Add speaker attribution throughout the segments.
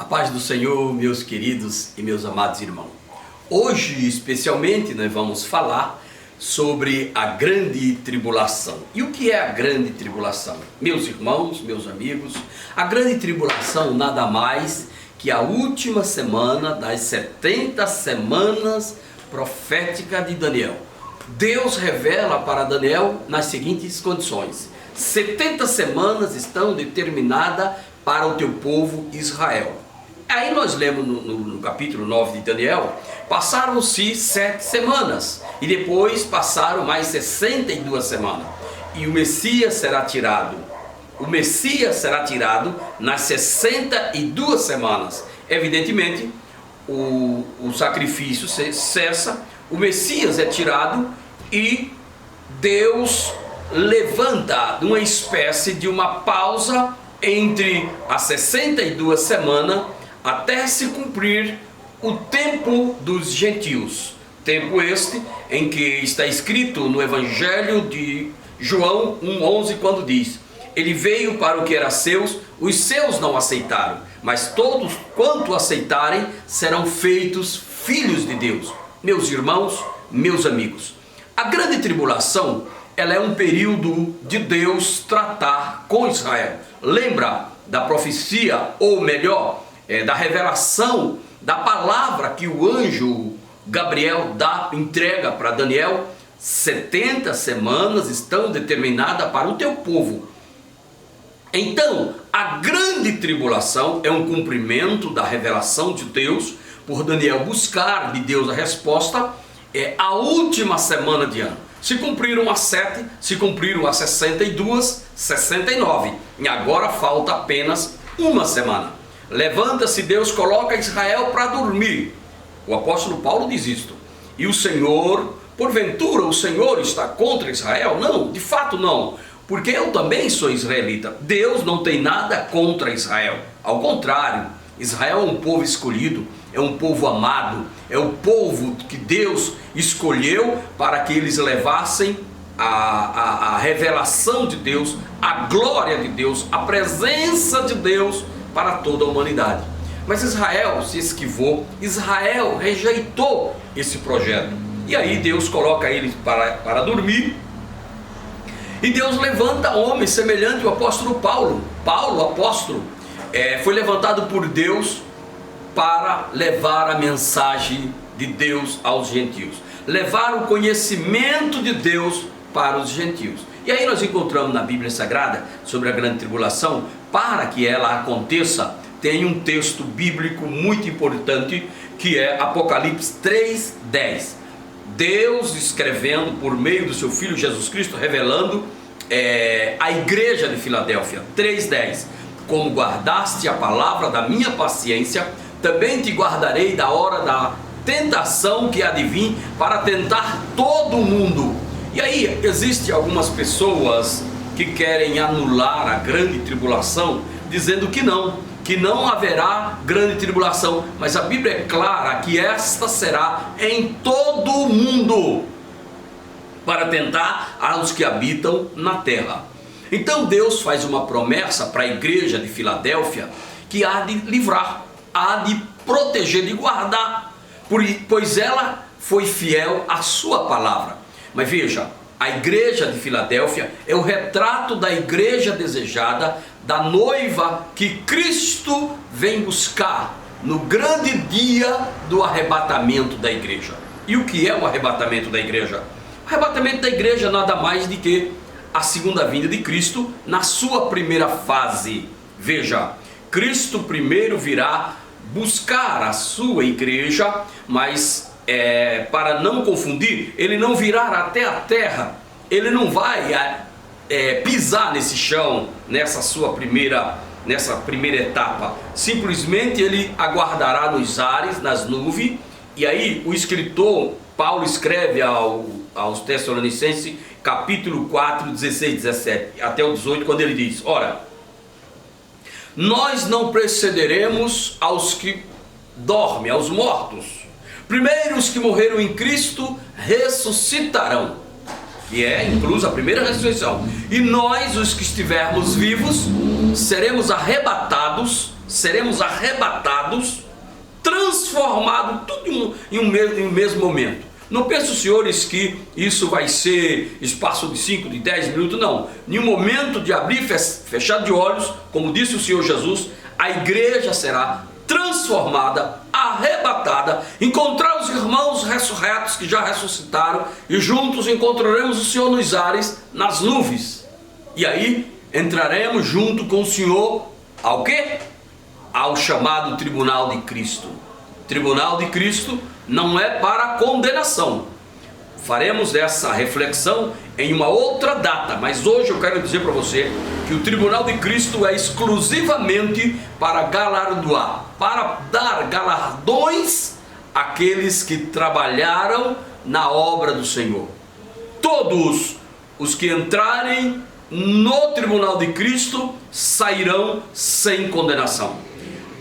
Speaker 1: A paz do Senhor, meus queridos e meus amados irmãos. Hoje, especialmente, nós vamos falar sobre a grande tribulação. E o que é a grande tribulação? Meus irmãos, meus amigos, a grande tribulação nada mais que a última semana das 70 semanas proféticas de Daniel. Deus revela para Daniel nas seguintes condições: 70 semanas estão determinadas para o teu povo Israel. Aí nós lemos no capítulo 9 de Daniel, passaram-se 7 semanas, e depois passaram mais 62 semanas, e o Messias será tirado. O Messias será tirado nas 62 semanas. Evidentemente, o sacrifício cessa, o Messias é tirado, e Deus levanta uma espécie de uma pausa entre as 62 semanas até se cumprir o tempo dos gentios. Tempo este em que está escrito no Evangelho de João 1,11, quando diz: Ele veio para o que era seus, os seus não aceitaram, mas todos quanto aceitarem serão feitos filhos de Deus. Meus irmãos, meus amigos, a grande tribulação, ela é um período de Deus tratar com Israel. Lembra da profecia, ou melhor, da revelação da palavra que o anjo Gabriel entrega para Daniel? 70 semanas estão determinadas para o teu povo. Então, a grande tribulação é um cumprimento da revelação de Deus, por Daniel buscar de Deus a resposta. É a última semana de ano. Se cumpriram as 7, se cumpriram as 62, 69. E agora falta apenas uma semana. Levanta-se Deus, coloca Israel para dormir. O apóstolo Paulo diz isto. E o Senhor, porventura o Senhor está contra Israel? Não, de fato não. Porque eu também sou israelita. Deus não tem nada contra Israel. Ao contrário, Israel é um povo escolhido, é um povo amado, é o povo que Deus escolheu para que eles levassem a revelação de Deus, a glória de Deus, a presença de Deus para toda a humanidade. Mas Israel se esquivou, Israel rejeitou esse projeto. E aí Deus coloca eles para dormir. E Deus levanta homens semelhante ao apóstolo Paulo. Paulo, apóstolo, foi levantado por Deus para levar a mensagem de Deus aos gentios, levar o conhecimento de Deus para os gentios. E aí nós encontramos na Bíblia Sagrada sobre a grande tribulação. Para que ela aconteça, tem um texto bíblico muito importante, que é Apocalipse 3:10. Deus escrevendo por meio do seu Filho Jesus Cristo, revelando a igreja de Filadélfia. 3:10. Como guardaste a palavra da minha paciência, também te guardarei da hora da tentação que há de vir para tentar todo mundo. E aí existem algumas pessoas que querem anular a grande tribulação, dizendo que não haverá grande tribulação. Mas a Bíblia é clara que esta será em todo o mundo, para tentar aos que habitam na terra. Então Deus faz uma promessa para a igreja de Filadélfia, que há de livrar, há de proteger, de guardar, pois ela foi fiel à sua palavra. Mas veja, a igreja de Filadélfia é o retrato da igreja desejada, da noiva que Cristo vem buscar no grande dia do arrebatamento da igreja. E o que é o arrebatamento da igreja? O arrebatamento da igreja nada mais do que a segunda vinda de Cristo na sua primeira fase. Veja, Cristo primeiro virá buscar a sua igreja, mas para não confundir, ele não virá até a terra, ele não vai pisar nesse chão, nessa primeira etapa. Simplesmente ele aguardará nos ares, nas nuvens. E aí o escritor Paulo escreve aos Tessalonicenses, capítulo 4, 16, 17 até o 18, quando ele diz: ora, nós não precederemos aos que dormem, aos mortos. Primeiro os que morreram em Cristo ressuscitarão, que é incluso a primeira ressurreição. E nós, os que estivermos vivos, seremos arrebatados seremos arrebatados, transformados, tudo em um mesmo momento. Não pensem, senhores, que isso vai ser espaço de 5, de 10 minutos, não. Em um momento de abrir e fechar de olhos, como disse o Senhor Jesus, a igreja será transformada, arrebatada, encontrar os irmãos ressurretos que já ressuscitaram e juntos encontraremos o Senhor nos ares, nas nuvens. E aí entraremos junto com o Senhor ao quê? Ao chamado tribunal de Cristo. Tribunal de Cristo não é para condenação. Faremos essa reflexão em uma outra data, mas hoje eu quero dizer para você que o tribunal de Cristo é exclusivamente para galardoar, para dar galardões àqueles que trabalharam na obra do Senhor. Todos os que entrarem no tribunal de Cristo sairão sem condenação.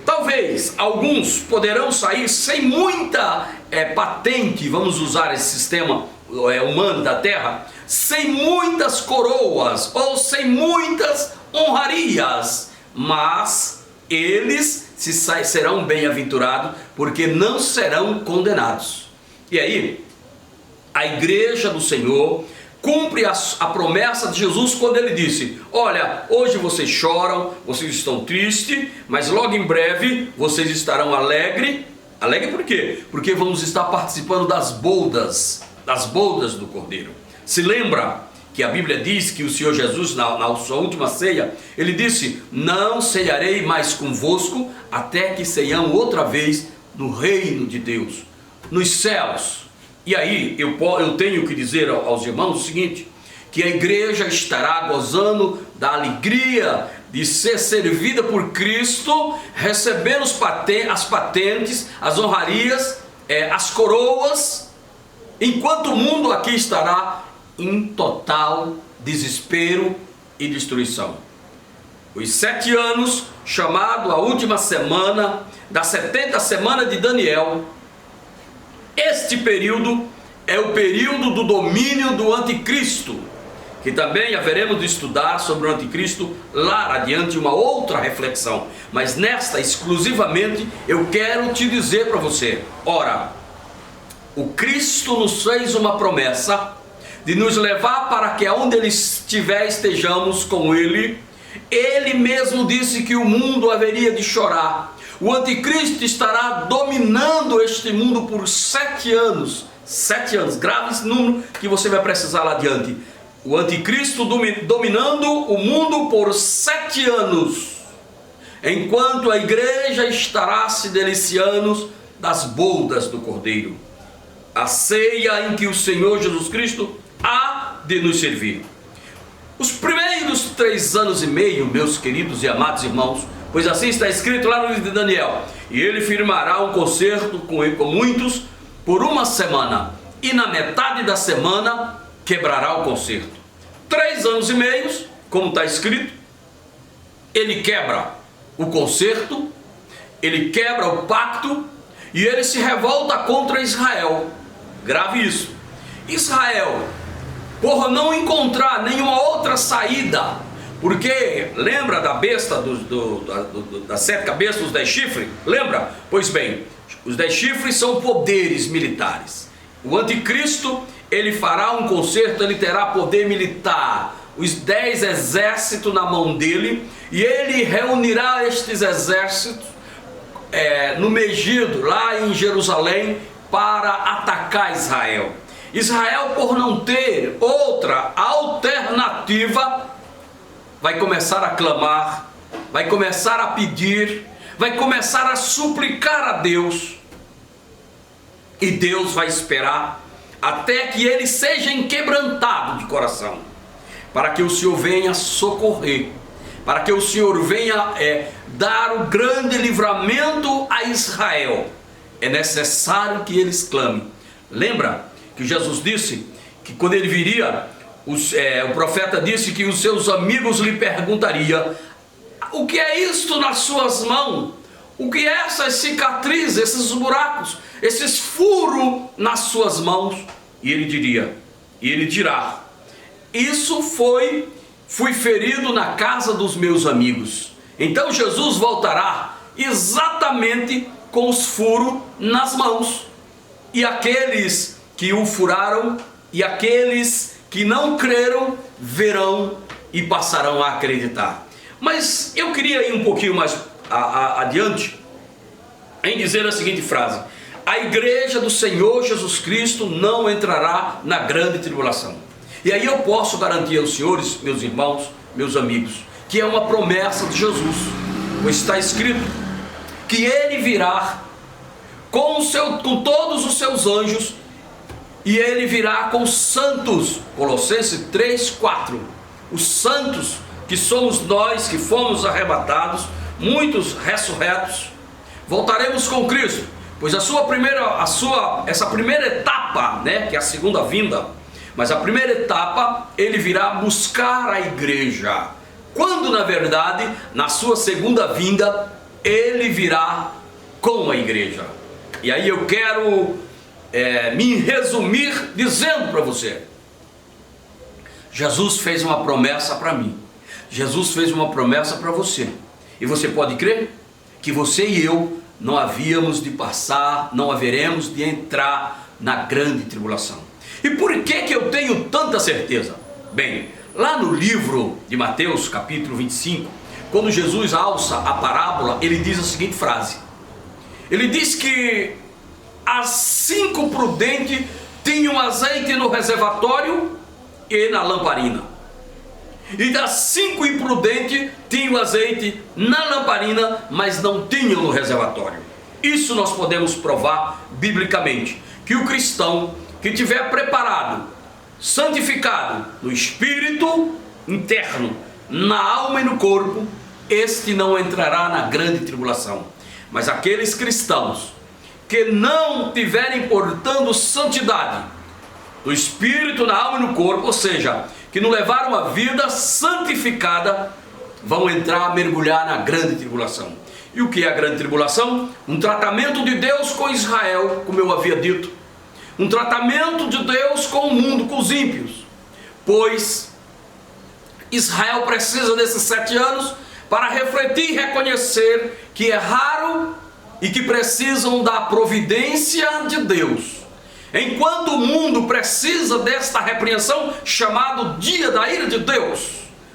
Speaker 1: Talvez alguns poderão sair sem muita patente, vamos usar esse sistema humano da terra, sem muitas coroas ou sem muitas honrarias, mas eles serão bem-aventurados porque não serão condenados. E aí, a igreja do Senhor cumpre a promessa de Jesus quando ele disse: olha, hoje vocês choram, vocês estão tristes, mas logo em breve vocês estarão alegres. Alegre por quê? Porque vamos estar participando das bodas do Cordeiro. Se lembra que a Bíblia diz que o Senhor Jesus, na sua última ceia, ele disse: não cearei mais convosco até que ceiam outra vez no reino de Deus, nos céus. E aí eu tenho que dizer aos irmãos o seguinte, que a igreja estará gozando da alegria de ser servida por Cristo, recebendo as patentes, as honrarias, as coroas, enquanto o mundo aqui estará em total desespero e destruição. Os 7 anos, chamado a última semana da 70 semana de Daniel, este período é o período do domínio do anticristo, que também haveremos de estudar sobre o anticristo lá adiante, uma outra reflexão. Mas nesta exclusivamente eu quero te dizer para você, ora, o Cristo nos fez uma promessa de nos levar para que aonde Ele estiver estejamos com Ele. Ele mesmo disse que o mundo haveria de chorar. O anticristo estará dominando este mundo por 7 anos. 7 anos, grave esse número que você vai precisar lá adiante. O anticristo dominando o mundo por 7 anos, enquanto a igreja estará se deliciando das bodas do Cordeiro, a ceia em que o Senhor Jesus Cristo há de nos servir. Os primeiros 3 anos e meio, meus queridos e amados irmãos, pois assim está escrito lá no livro de Daniel: e ele firmará um concerto com muitos por 1 semana, e na metade da semana quebrará o concerto. 3 anos e meio, como está escrito, ele quebra o concerto, ele quebra o pacto, e ele se revolta contra Israel. Grave isso. Israel, por não encontrar nenhuma outra saída, porque lembra da besta das 7 cabeças, dos 10 chifres? Lembra? Pois bem, os 10 chifres são poderes militares. O anticristo, ele fará um concerto, ele terá poder militar, os 10 exércitos na mão dele, e ele reunirá estes exércitos no Megido, lá em Jerusalém, para atacar Israel. Israel, por não ter outra alternativa, vai começar a clamar, vai começar a pedir, vai começar a suplicar a Deus, e Deus vai esperar até que ele seja enquebrantado de coração, para que o Senhor venha socorrer, para que o Senhor venha dar o grande livramento a Israel. É necessário que eles clamem. Lembra que Jesus disse que quando ele viria, o profeta disse que os seus amigos lhe perguntariam: o que é isto nas suas mãos? O que é essas cicatrizes, esses buracos, esses furos nas suas mãos? E ele dirá: isso fui ferido na casa dos meus amigos. Então Jesus voltará exatamente com os furos nas mãos. E aqueles que o furaram e aqueles que não creram verão e passarão a acreditar. Mas eu queria ir um pouquinho mais adiante em dizer a seguinte frase: a igreja do Senhor Jesus Cristo não entrará na grande tribulação. E aí eu posso garantir aos senhores, meus irmãos, meus amigos, que é uma promessa de Jesus, pois está escrito que ele virá com todos os seus anjos, e ele virá com os santos. Colossenses 3:4. Os santos, que somos nós que fomos arrebatados, muitos ressurretos, voltaremos com Cristo, pois essa primeira etapa, né, que é a segunda vinda, mas a primeira etapa ele virá buscar a igreja, quando na verdade na sua segunda vinda ele virá com a igreja. E aí eu quero me resumir dizendo para você: Jesus fez uma promessa para mim, Jesus fez uma promessa para você, e você pode crer que você e eu não haveremos de entrar na grande tribulação. E por que eu tenho tanta certeza? Bem, lá no livro de Mateus capítulo 25, quando Jesus alça a parábola, ele diz a seguinte frase: ele diz que as 5 prudentes tinham azeite no reservatório e na lamparina, e das 5 imprudentes tinham azeite na lamparina, mas não tinham no reservatório. Isso nós podemos provar biblicamente, que o cristão que tiver preparado, santificado no espírito interno, na alma e no corpo, este não entrará na grande tribulação. Mas aqueles cristãos que não tiverem, portanto, santidade do espírito, na alma e no corpo, ou seja, que não levaram uma vida santificada, vão entrar, mergulhar na grande tribulação. E o que é a grande tribulação? Um tratamento de Deus com Israel, como eu havia dito, um tratamento de Deus com o mundo, com os ímpios, pois Israel precisa desses 7 anos para refletir e reconhecer que erraram e que precisam da providência de Deus. Enquanto o mundo precisa desta repreensão, chamado dia da ira de Deus,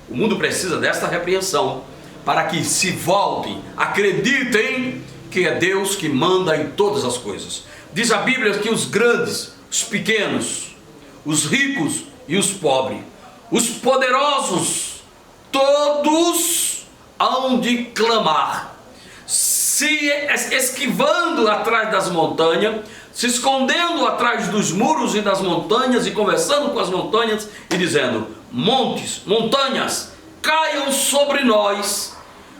Speaker 1: o mundo precisa desta repreensão para que se voltem, acreditem que é Deus que manda em todas as coisas. Diz a Bíblia que os grandes, os pequenos, os ricos e os pobres, os poderosos, todos hão de clamar, se esquivando atrás das montanhas, se escondendo atrás dos muros e das montanhas, e conversando com as montanhas e dizendo: montes, montanhas, caiam sobre nós,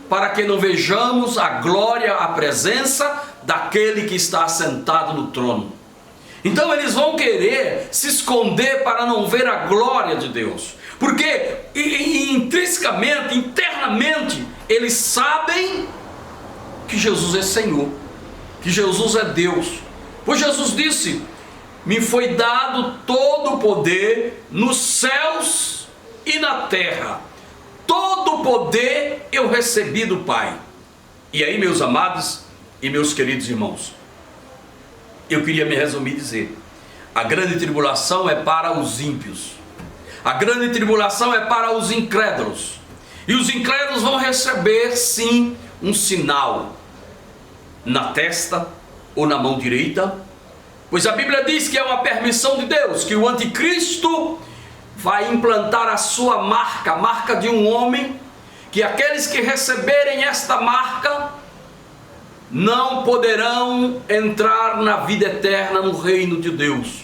Speaker 1: para que não vejamos a glória, a presença daquele que está sentado no trono. Então eles vão querer se esconder para não ver a glória de Deus, porque intrinsecamente, internamente, eles sabem que Jesus é Senhor, que Jesus é Deus. Pois Jesus disse: me foi dado todo o poder nos céus e na terra, todo o poder eu recebi do Pai. E aí, meus amados e meus queridos irmãos, eu queria me resumir e dizer: a grande tribulação é para os ímpios, a grande tribulação é para os incrédulos, e os incrédulos vão receber sim um sinal na testa ou na mão direita, pois a Bíblia diz que é uma permissão de Deus, que o anticristo vai implantar a sua marca, a marca de um homem, que aqueles que receberem esta marca não poderão entrar na vida eterna, no reino de Deus.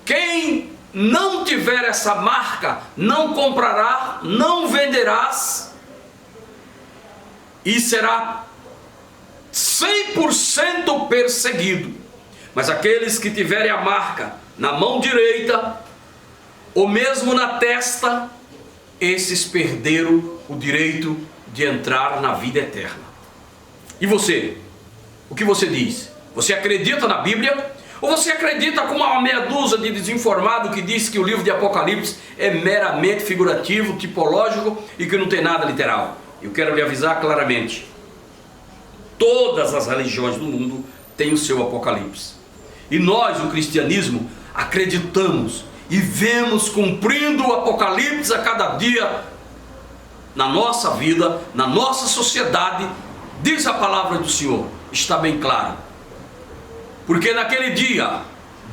Speaker 1: Quem não tiver essa marca, não comprará, não venderás, e será 100% perseguido. Mas aqueles que tiverem a marca na mão direita, ou mesmo na testa, esses perderam o direito de entrar na vida eterna. E você? O que você diz? Você acredita na Bíblia? Ou você acredita com uma meia dúzia de desinformado que diz que o livro de Apocalipse é meramente figurativo, tipológico e que não tem nada literal? Eu quero lhe avisar claramente: Todas as religiões do mundo têm o seu Apocalipse. E nós, o cristianismo, acreditamos e vemos cumprindo o Apocalipse a cada dia na nossa vida, na nossa sociedade. Diz a palavra do Senhor, está bem claro. Porque naquele dia,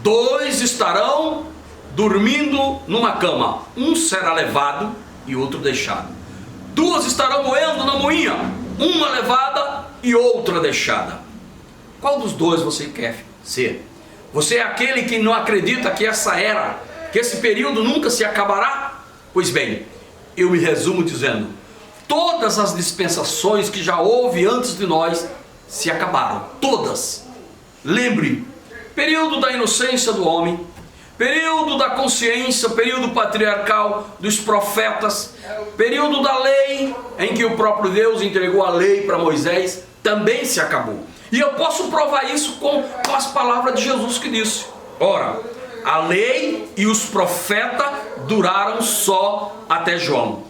Speaker 1: 2 estarão dormindo numa cama, um será levado e outro deixado. 2 estarão moendo na moinha, uma levada e outra deixada. Qual dos 2 você quer ser? Você é aquele que não acredita que essa era, que esse período nunca se acabará? Pois bem, eu me resumo dizendo: todas as dispensações que já houve antes de nós se acabaram, todas. Lembre, período da inocência do homem, período da consciência, período patriarcal dos profetas, período da lei, em que o próprio Deus entregou a lei para Moisés, também se acabou. E eu posso provar isso com as palavras de Jesus que disse: ora, a lei e os profetas duraram só até João.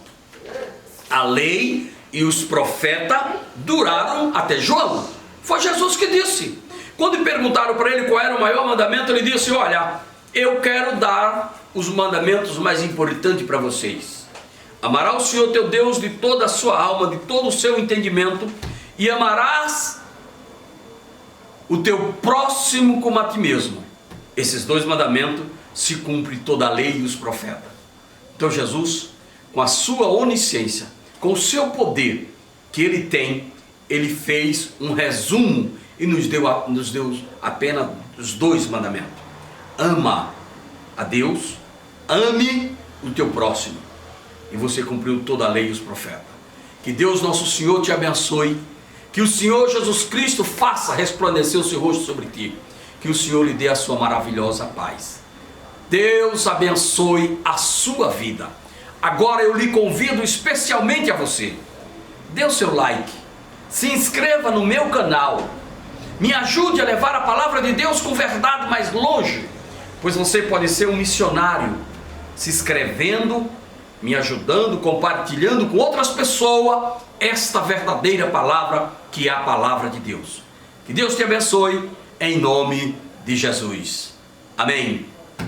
Speaker 1: A lei e os profetas duraram até João. Foi Jesus que disse. Quando perguntaram para ele qual era o maior mandamento, ele disse: olha, eu quero dar os mandamentos mais importantes para vocês. Amarás o Senhor teu Deus de toda a sua alma, de todo o seu entendimento, e amarás o teu próximo como a ti mesmo. Esses 2 mandamentos se cumpre toda a lei e os profetas. Então Jesus, com a sua onisciência, com o seu poder que ele tem, ele fez um resumo e nos deu apenas os 2 mandamentos. Ama a Deus, ame o teu próximo. E você cumpriu toda a lei e os profetas. Que Deus nosso Senhor te abençoe. Que o Senhor Jesus Cristo faça resplandecer o seu rosto sobre ti. Que o Senhor lhe dê a sua maravilhosa paz. Deus abençoe a sua vida. Agora eu lhe convido especialmente a você. Dê o seu like. Se inscreva no meu canal. Me ajude a levar a palavra de Deus com verdade mais longe. Pois você pode ser um missionário. Se inscrevendo, me ajudando, compartilhando com outras pessoas esta verdadeira palavra, que é a palavra de Deus. Que Deus te abençoe, em nome de Jesus. Amém.